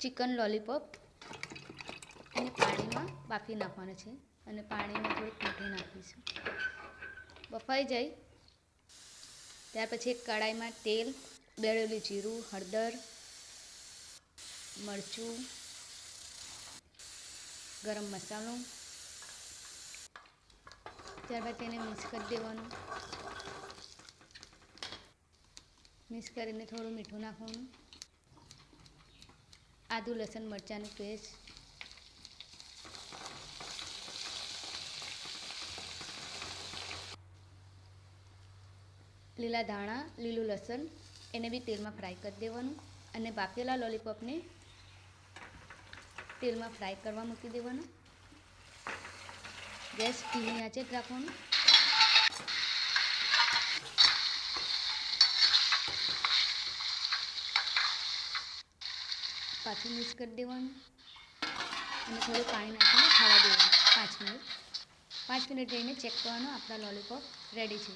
Chicken lollipop એને પાણીમાં બાફી નાખવાનું છે અને પાણીમાં થોડુંક મીઠું નાખીશું. બફાઈ જાય ત્યાર પછી એક કડાઈમાં તેલ, દળેલું જીરું, હળદર, મરચું, ગરમ મસાલો, ત્યારબાદ તેને મિક્સ કરી દેવાનું. મિક્સ કરીને થોડું મીઠું નાખવાનું. આદુ લસણ મરચાંની પેસ્ટ, લીલા ધાણા, લીલું લસણ એને બી તેલમાં ફ્રાય કરી દેવાનું અને બાફેલા લોલીપોપને તેલમાં ફ્રાય કરવા મૂકી દેવાનું. ગેસ ધીમી આંચે જ રાખવાનું. પાછું મિક્સ કરી દેવાનું અને થોડું પાણી નાખીને ખાવા દેવાનું 5 મિનિટ. 5 મિનિટ રહીને ચેક કરવાનું. આપણા લોલીપોપ રેડી છે.